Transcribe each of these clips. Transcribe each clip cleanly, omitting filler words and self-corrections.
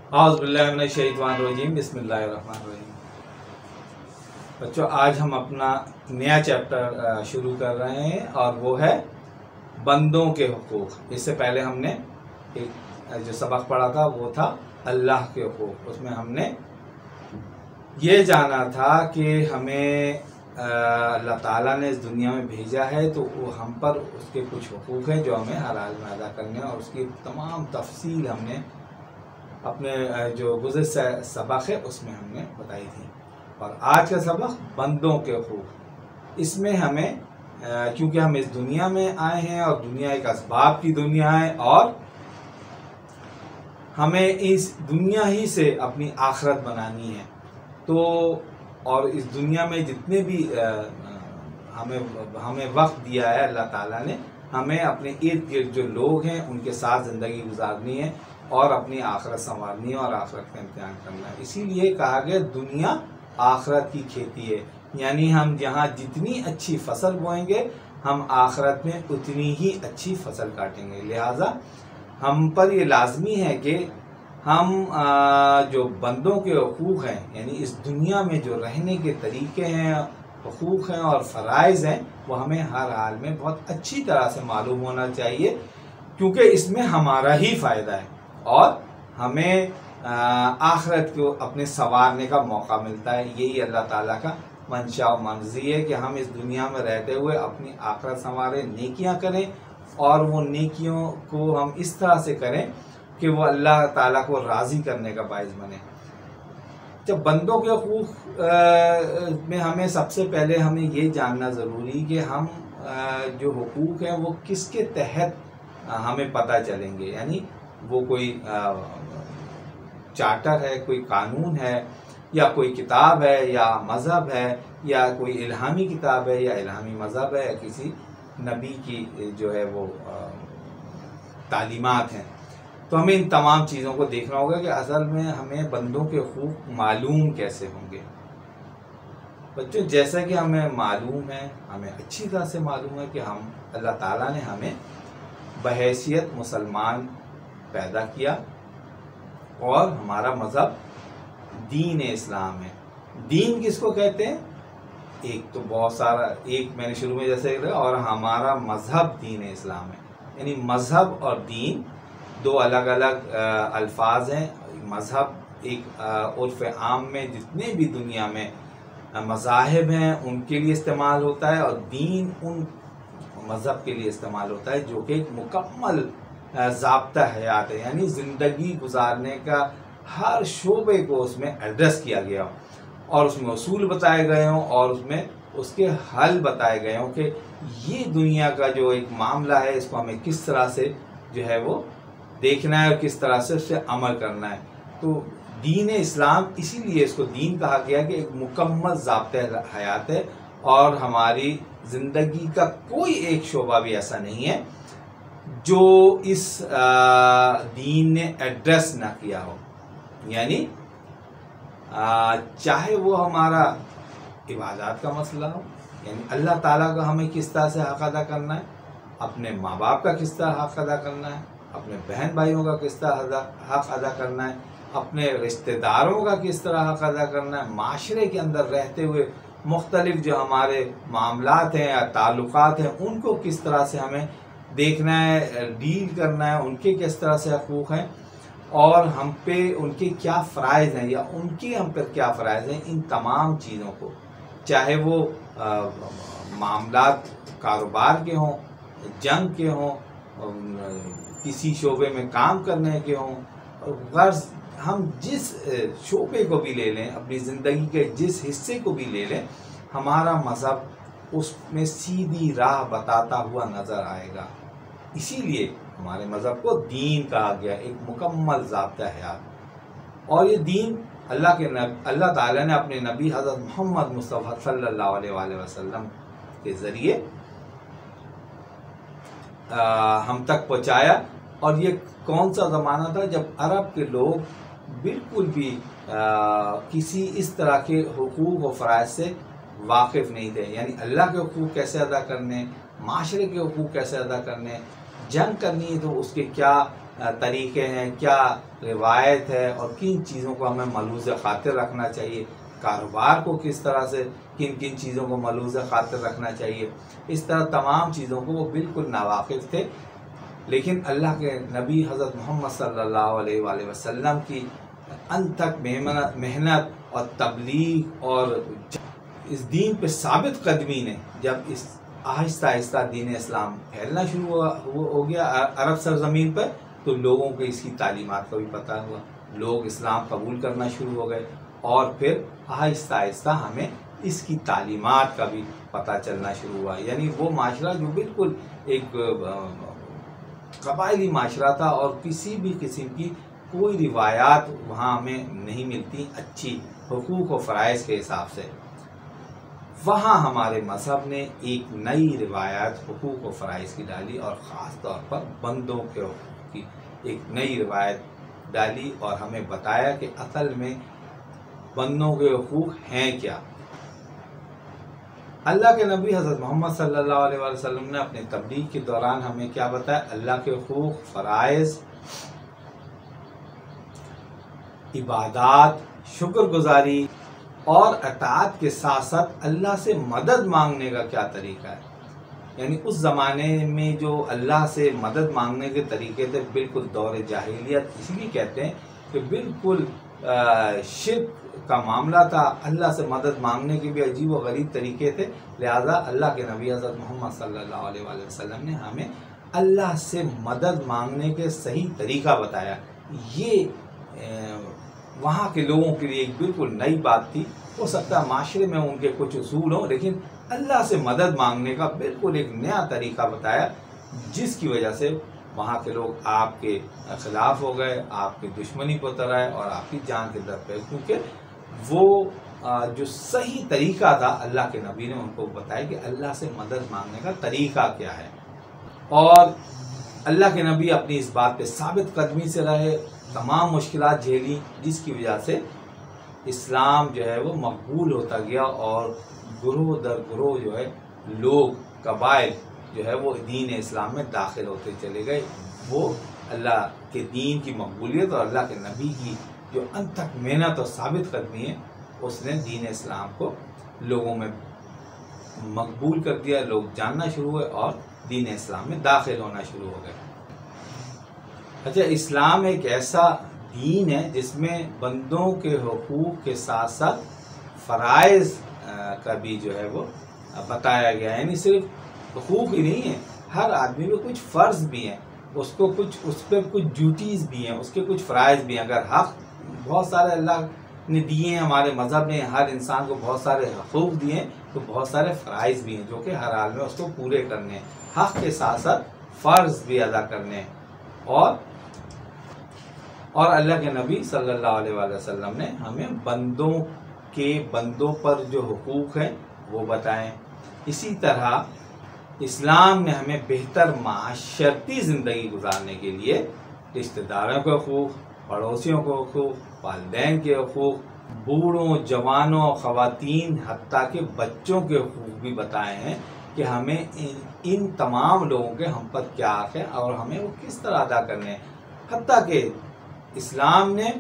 اعوذ باللہ من الشیطان الرجیم، بسم اللہ الرحمن الرحیم۔ بچوں، آج ہم اپنا نیا چیپٹر شروع کر رہے ہیں اور وہ ہے بندوں کے حقوق۔ اس سے پہلے ہم نے ایک جو سبق پڑھا تھا وہ تھا اللہ کے حقوق۔ اس میں ہم نے یہ جانا تھا کہ ہمیں اللہ تعالیٰ نے اس دنیا میں بھیجا ہے تو وہ ہم پر اس کے کچھ حقوق ہیں جو ہمیں ہر حال میں ادا کرنے ہیں، اور اس کی تمام تفصیل ہم نے اپنے جو گزشتہ سبق ہے اس میں ہم نے بتائی تھی۔ اور آج کا سبق بندوں کے حقوق۔ اس میں ہمیں کیونکہ ہم اس دنیا میں آئے ہیں اور دنیا ایک اسباب کی دنیا ہے، اور ہمیں اس دنیا ہی سے اپنی آخرت بنانی ہے، تو اور اس دنیا میں جتنے بھی ہمیں وقت دیا ہے اللہ تعالیٰ نے، ہمیں اپنے ارد گرد جو لوگ ہیں ان کے ساتھ زندگی گزارنی ہے اور اپنی آخرت سنوارنی ہے اور آخرت کا امتحان کرنا ہے۔ اسی لیے کہا گیا دنیا آخرت کی کھیتی ہے، یعنی ہم جہاں جتنی اچھی فصل بوئیں گے ہم آخرت میں اتنی ہی اچھی فصل کاٹیں گے۔ لہٰذا ہم پر یہ لازمی ہے کہ ہم جو بندوں کے حقوق ہیں، یعنی اس دنیا میں جو رہنے کے طریقے ہیں، حقوق ہیں اور فرائض ہیں، وہ ہمیں ہر حال میں بہت اچھی طرح سے معلوم ہونا چاہیے، کیونکہ اس میں ہمارا ہی فائدہ ہے اور ہمیں آخرت کو اپنے سنوارنے کا موقع ملتا ہے۔ یہی اللہ تعالیٰ کا منشا و مرضی ہے کہ ہم اس دنیا میں رہتے ہوئے اپنی آخرت سنواریں، نیکیاں کریں، اور وہ نیکیوں کو ہم اس طرح سے کریں کہ وہ اللہ تعالیٰ کو راضی کرنے کا باعث بنے۔ جب بندوں کے حقوق میں ہمیں سب سے پہلے ہمیں یہ جاننا ضروری کہ ہم جو حقوق ہیں وہ کس کے تحت ہمیں پتہ چلیں گے، یعنی وہ کوئی چارٹر ہے، کوئی قانون ہے، یا کوئی کتاب ہے، یا مذہب ہے، یا کوئی الہامی کتاب ہے، یا الہامی مذہب ہے، یا کسی نبی کی جو ہے وہ تعلیمات ہیں۔ تو ہمیں ان تمام چیزوں کو دیکھنا ہوگا کہ اصل میں ہمیں بندوں کے حقوق معلوم کیسے ہوں گے۔ بچوں، جیسا کہ ہمیں معلوم ہے، ہمیں اچھی طرح سے معلوم ہے کہ ہم اللہ تعالیٰ نے ہمیں بحیثیت مسلمان پیدا کیا، اور ہمارا مذہب دین اسلام ہے۔ دین کس کو کہتے ہیں؟ ایک تو بہت سارا، ایک میں نے شروع میں جیسے کہا، اور ہمارا مذہب دین اسلام ہے، یعنی مذہب اور دین دو الگ الگ الفاظ ہیں۔ مذہب ایک عرف عام میں جتنے بھی دنیا میں مذاہب ہیں ان کے لیے استعمال ہوتا ہے، اور دین ان مذہب کے لیے استعمال ہوتا ہے جو کہ ایک مکمل ضابطہ حیات ہے، یعنی زندگی گزارنے کا ہر شعبے کو اس میں ایڈریس کیا گیا ہو، اور اس میں اصول بتائے گئے ہوں، اور اس میں اس کے حل بتائے گئے ہوں کہ یہ دنیا کا جو ایک معاملہ ہے اس کو ہمیں کس طرح سے جو ہے وہ دیکھنا ہے اور کس طرح سے اس سے عمل کرنا ہے۔ تو دین اسلام اسی لیے اس کو دین کہا گیا کہ ایک مکمل ضابطہ حیات ہے، اور ہماری زندگی کا کوئی ایک شعبہ بھی ایسا نہیں ہے جو اس دین نے ایڈریس نہ کیا ہو، یعنی چاہے وہ ہمارا عبادات کا مسئلہ ہو، یعنی اللہ تعالیٰ کا ہمیں کس طرح سے حق ادا کرنا ہے، اپنے ماں باپ کا کس طرح حق ادا کرنا ہے، اپنے بہن بھائیوں کا کس طرح حق ادا کرنا ہے، اپنے رشتہ داروں کا کس طرح حق ادا کرنا ہے، معاشرے کے اندر رہتے ہوئے مختلف جو ہمارے معاملات ہیں یا تعلقات ہیں ان کو کس طرح سے ہمیں دیکھنا ہے، ڈیل کرنا ہے، ان کے کس طرح سے حقوق ہیں، اور ہم پہ ان کے کیا فرائض ہیں یا ان کے ہم پر کیا فرائض ہیں، ان تمام چیزوں کو، چاہے وہ معاملات کاروبار کے ہوں، جنگ کے ہوں، کسی شعبے میں کام کرنے کے ہوں، غرض ہم جس شعبے کو بھی لے لیں، اپنی زندگی کے جس حصے کو بھی لے لیں، ہمارا مذہب اس میں سیدھی راہ بتاتا ہوا نظر آئے گا۔ اسی لیے ہمارے مذہب کو دین کہا گیا، ایک مکمل ضابطہ حیات۔ اور یہ دین اللہ تعالیٰ نے اپنے نبی حضرت محمد مصطفیٰ صلی اللہ علیہ وآلہ وسلم کے ذریعے ہم تک پہنچایا۔ اور یہ کون سا زمانہ تھا جب عرب کے لوگ بالکل بھی کسی اس طرح کے حقوق و فرائض سے واقف نہیں تھے، یعنی اللہ کے حقوق کیسے ادا کرنے، معاشرے کے حقوق کیسے ادا کرنے، جنگ کرنی ہے تو اس کے کیا طریقے ہیں، کیا روایت ہے، اور کن چیزوں کو ہمیں ملحوظ خاطر رکھنا چاہیے، کاروبار کو کس طرح سے کن کن چیزوں کو ملحوظ خاطر رکھنا چاہیے، اس طرح تمام چیزوں کو وہ بالکل ناواقف تھے۔ لیکن اللہ کے نبی حضرت محمد صلی اللہ علیہ وآلہ وسلم کی انتھک محنت اور تبلیغ اور اس دین پہ ثابت قدمی نے جب اس آہستہ آہستہ دین اسلام پھیلنا شروع ہو گیا عرب سرزمین پر، تو لوگوں کو اس کی تعلیمات کا بھی پتہ ہوا، لوگ اسلام قبول کرنا شروع ہو گئے، اور پھر آہستہ آہستہ ہمیں اس کی تعلیمات کا بھی پتہ چلنا شروع ہوا۔ یعنی وہ معاشرہ جو بالکل ایک قبائلی معاشرہ تھا، اور کسی بھی قسم کی کوئی روایات وہاں ہمیں نہیں ملتی اچھی حقوق و فرائض کے حساب سے، وہاں ہمارے مذہب نے ایک نئی روایت حقوق و فرائض کی ڈالی، اور خاص طور پر بندوں کے حقوق کی ایک نئی روایت ڈالی، اور ہمیں بتایا کہ اصل میں بندوں کے حقوق ہیں کیا۔ اللہ کے نبی حضرت محمد صلی اللہ علیہ وسلم نے اپنے تبلیغ کے دوران ہمیں کیا بتایا؟ اللہ کے حقوق، فرائض، عبادات، شکر گزاری اور اطاعت کے ساتھ ساتھ اللہ سے مدد مانگنے کا کیا طریقہ ہے۔ یعنی اس زمانے میں جو اللہ سے مدد مانگنے کے طریقے تھے بالکل دور جاہلیت اس لیے کہتے ہیں کہ بالکل شرک کا معاملہ تھا، اللہ سے مدد مانگنے کے بھی عجیب و غریب طریقے تھے، لہذا اللہ کے نبی حضرت محمد صلی اللہ علیہ وآلہ وسلم نے ہمیں اللہ سے مدد مانگنے کے صحیح طریقہ بتایا۔ یہ وہاں کے لوگوں کے لیے ایک بالکل نئی بات تھی، ہو سکتا ہے معاشرے میں ان کے کچھ اصول ہوں، لیکن اللہ سے مدد مانگنے کا بالکل ایک نیا طریقہ بتایا، جس کی وجہ سے وہاں کے لوگ آپ کے خلاف ہو گئے، آپ کی دشمنی پر اتر آئے اور آپ کی جان کے در پہ، کیونکہ وہ جو صحیح طریقہ تھا اللہ کے نبی نے ان کو بتایا کہ اللہ سے مدد مانگنے کا طریقہ کیا ہے، اور اللہ کے نبی اپنی اس بات پہ ثابت قدمی سے رہے، تمام مشکلات جھیلی، جس کی وجہ سے اسلام جو ہے وہ مقبول ہوتا گیا، اور گروہ در گروہ جو ہے لوگ، قبائل جو ہے وہ دین اسلام میں داخل ہوتے چلے گئے۔ وہ اللہ کے دین کی مقبولیت اور اللہ کے نبی کی جو انتھک محنت اور ثابت قدمی ہے، اس نے دین اسلام کو لوگوں میں مقبول کر دیا، لوگ جاننا شروع ہوئے اور دین اسلام میں داخل ہونا شروع ہو گئے۔ اچھا، اسلام ایک ایسا دین ہے جس میں بندوں کے حقوق کے ساتھ ساتھ فرائض کا بھی جو ہے وہ بتایا گیا ہے، یعنی صرف حقوق ہی نہیں ہے، ہر آدمی میں کچھ فرض بھی ہیں، اس پہ کچھ ڈیوٹیز بھی ہیں، اس کے کچھ فرائض بھی ہیں۔ اگر حق بہت سارے اللہ نے دیے ہیں، ہمارے مذہب نے ہر انسان کو بہت سارے حقوق دیے ہیں، تو بہت سارے فرائض بھی ہیں جو کہ ہر حال میں اس کو پورے کرنے ہیں، حق کے ساتھ ساتھ فرض بھی ادا کرنے ہیں۔ اور اللہ کے نبی صلی اللہ علیہ وآلہ وسلم نے ہمیں بندوں پر جو حقوق ہیں وہ بتائیں۔ اسی طرح اسلام نے ہمیں بہتر معاشرتی زندگی گزارنے کے لیے رشتہ داروں کے حقوق، پڑوسیوں کے حقوق، والدین کے حقوق، بوڑھوں، جوانوں، خواتین، حتیٰ کہ بچوں کے حقوق بھی بتائے ہیں کہ ہمیں ان تمام لوگوں کے ہم پر کیا حق ہے اور ہمیں وہ کس طرح ادا کرنے ہیں۔ حتیٰ کہ اسلام نے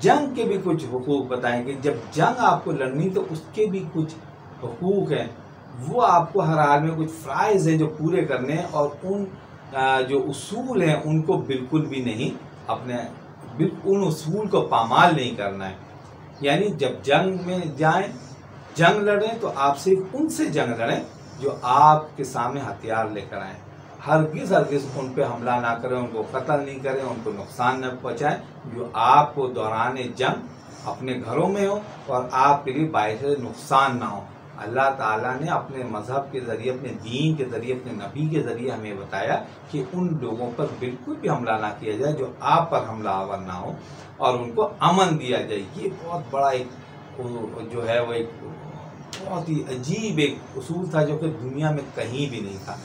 جنگ کے بھی کچھ حقوق بتائیں کہ جب جنگ آپ کو لڑنی تو اس کے بھی کچھ حقوق ہیں، وہ آپ کو ہر حال میں کچھ فرائض ہیں جو پورے کرنے ہیں، اور ان جو اصول ہیں ان کو بالکل بھی نہیں ان اصول کو پامال نہیں کرنا ہے۔ یعنی جب جنگ میں جائیں، جنگ لڑیں، تو آپ صرف ان سے جنگ لڑیں جو آپ کے سامنے ہتھیار لے کر آئیں، ہرگز ان پہ حملہ نہ کریں، ان کو قتل نہیں کریں، ان کو نقصان نہ پہنچائیں، جو آپ کو دوران جنگ اپنے گھروں میں ہو اور آپ کے لیے باعث نقصان نہ ہو۔ اللہ تعالیٰ نے اپنے مذہب کے ذریعے، اپنے دین کے ذریعے، اپنے نبی کے ذریعے ہمیں بتایا کہ ان لوگوں پر بالکل بھی حملہ نہ کیا جائے جو آپ پر حملہ آور نہ ہو، اور ان کو امن دیا جائے۔ یہ بہت بڑا ایک جو ہے وہ ایک بہت ہی عجیب ایک اصول تھا جو کہ دنیا میں کہیں بھی نہیں تھا۔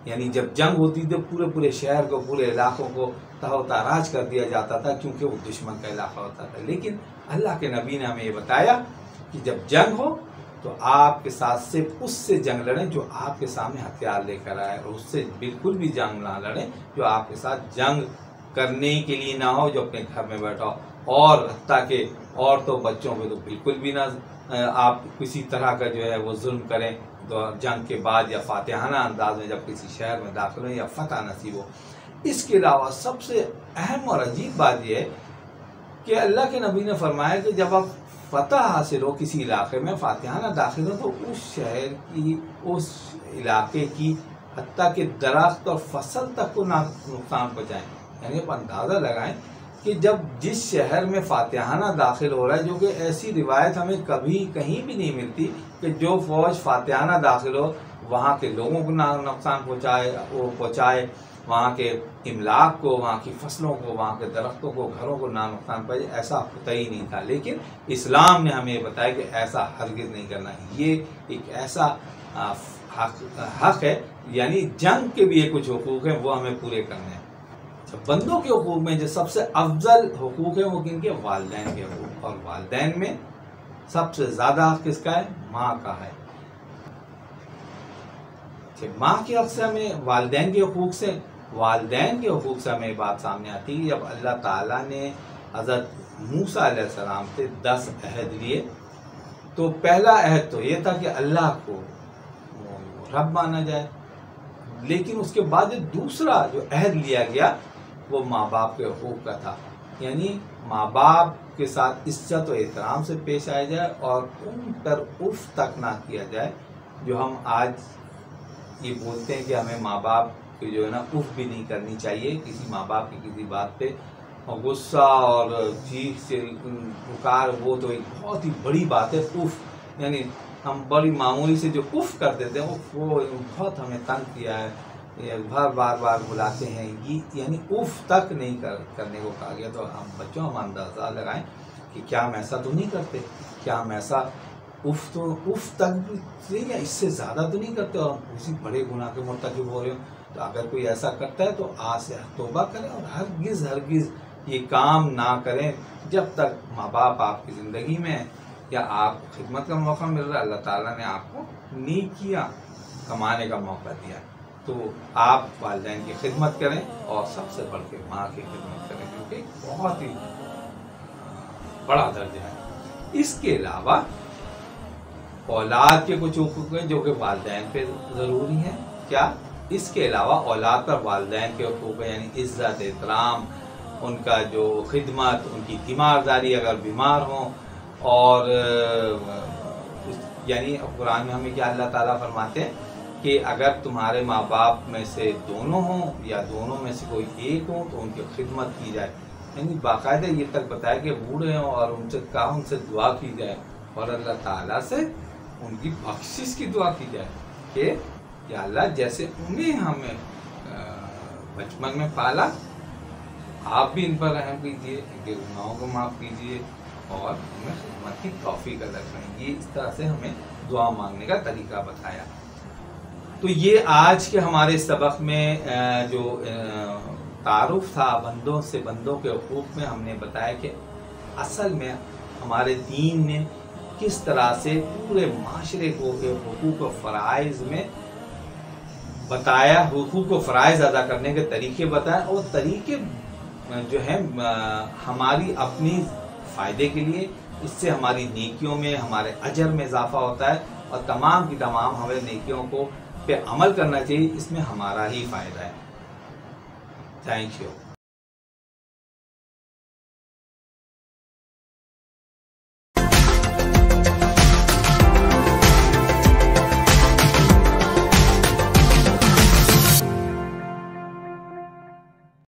یعنی جب جنگ ہوتی تو پورے شہر کو، پورے علاقوں کو تہہ و تاراج کر دیا جاتا تھا، کیونکہ وہ دشمن کا علاقہ ہوتا تھا۔ لیکن اللہ کے نبی نے ہمیں یہ بتایا کہ جب جنگ ہو تو آپ کے ساتھ صرف اس سے جنگ لڑیں جو آپ کے سامنے ہتھیار لے کر آئے، اور اس سے بالکل بھی جنگ نہ لڑیں جو آپ کے ساتھ جنگ کرنے کے لیے نہ ہو، جو اپنے گھر میں بیٹھا ہو۔ اور حتیٰ کہ عورتوں بچوں پہ تو بالکل بھی نہ آپ کسی طرح کا جو ہے وہ ظلم کریں تو جنگ کے بعد یا فاتحانہ انداز میں جب کسی شہر میں داخل ہوں یا فتح نصیب ہو۔ اس کے علاوہ سب سے اہم اور عجیب بات یہ ہے کہ اللہ کے نبی نے فرمایا کہ جب آپ فتح حاصل ہو کسی علاقے میں، فاتحانہ داخل ہو، تو اس شہر کی، اس علاقے کی حتیٰ کہ درخت اور فصل تک کو نقصان پہنچائیں۔ یعنی آپ اندازہ لگائیں کہ جب جس شہر میں فاتحانہ داخل ہو رہا ہے، جو کہ ایسی روایت ہمیں کبھی کہیں بھی نہیں ملتی کہ جو فوج فاتحانہ داخل ہو وہاں کے لوگوں کو نقصان پہنچائے، وہاں کے املاک کو، وہاں کی فصلوں کو، وہاں کے درختوں کو، گھروں کو نقصان پہنچے، ایسا ہوتا ہی نہیں تھا۔ لیکن اسلام نے ہمیں بتایا کہ ایسا ہرگز نہیں کرنا۔ یہ ایک ایسا حق ہے، یعنی جنگ کے بھی یہ کچھ حقوق ہیں، وہ ہمیں پورے کرنے ہیں۔ بندوں کے حقوق میں جو سب سے افضل حقوق ہیں وہ کن کے؟ والدین کے حقوق۔ اور والدین میں سب سے زیادہ حق کس کا ہے؟ ماں کا ہے۔ ماں کے حق سے ہمیں والدین کے حقوق سے ہمیں بات سامنے آتی ہے جب اللہ تعالیٰ نے حضرت موسیٰ علیہ السلام سے 10 عہد لیے، تو پہلا عہد تو یہ تھا کہ اللہ کو رب مانا جائے، لیکن اس کے بعد دوسرا جو عہد لیا گیا وہ ماں باپ کے حقوق کا تھا، یعنی ماں باپ کے ساتھ عزت و احترام سے پیش آیا جائے اور ان پر اف تک نہ کیا جائے، جو ہم آج یہ بولتے ہیں کہ ہمیں ماں باپ کی جو ہے نا اف بھی نہیں کرنی چاہیے۔ کسی ماں باپ کی کسی بات پہ غصہ اور چیخ سے پکار، وہ تو ایک بہت ہی بڑی بات ہے۔ اف یعنی ہم بڑی معمولی سے جو اف کر دیتے ہیں وہ بہت ہمیں تنگ کیا ہے، بار بار بلاتے ہیں، یہ یعنی اف تک نہیں کرنے کو کہا گیا۔ تو ہم بچوں ہم اندازہ لگائیں کہ کیا ہم ایسا تو نہیں کرتے، کیا ہم ایسا اف تک بھی یا اس سے زیادہ تو نہیں کرتے، اور ہم کسی بڑے گناہ کے مرتکب ہو رہے ہوں۔ تو اگر کوئی ایسا کرتا ہے تو آج سے توبہ کریں اور ہرگز یہ کام نہ کریں جب تک ماں باپ آپ کی زندگی میں ہے یا آپ خدمت کا موقع مل رہا ہے۔ اللہ تعالیٰ نے آپ کو نیکیاں کمانے کا موقع دیا، تو آپ والدین کی خدمت کریں اور سب سے بڑھ کے ماں کی خدمت کریں، کیونکہ بہت ہی بڑا درجہ ہے۔ اس کے علاوہ اولاد کے کچھ حقوق ہیں جو کہ والدین پہ ضروری ہیں۔ کیا؟ اس کے علاوہ اولاد پر والدین کے حقوق ہیں، یعنی عزت، احترام، ان کا جو خدمت، ان کی تیمارداری اگر بیمار ہوں، اور یعنی قرآن میں ہمیں کیا اللہ تعالیٰ فرماتے ہیں کہ اگر تمہارے ماں باپ میں سے دونوں ہوں یا دونوں میں سے کوئی ایک ہوں تو ان کی خدمت کی جائے، یعنی باقاعدہ یہ تک بتایا کہ بوڑھے ہوں اور ان سے دعا کی جائے اور اللہ تعالیٰ سے ان کی بخشش کی دعا کی جائے کہ یا اللہ جیسے انہیں ہمیں بچپن میں پالا، آپ بھی ان پر رحم کیجیے، ان کے گناہوں کو معاف کیجیے اور ہمیں خدمت کی توفیق عطا کریں۔ یہ اس طرح سے ہمیں دعا مانگنے کا طریقہ بتایا۔ تو یہ آج کے ہمارے سبق میں جو تعارف تھا بندوں کے حقوق میں، ہم نے بتایا کہ اصل میں ہمارے دین نے کس طرح سے پورے معاشرے کو حقوق و فرائض میں بتایا، حقوق و فرائض ادا کرنے کے طریقے بتائے، اور طریقے جو ہیں ہماری اپنی فائدے کے لیے، اس سے ہماری نیکیوں میں، ہمارے اجر میں اضافہ ہوتا ہے، اور تمام کی تمام ہمیں نیکیوں کو پہ عمل کرنا چاہیے، اس میں ہمارا ہی فائدہ ہے۔ Thank you.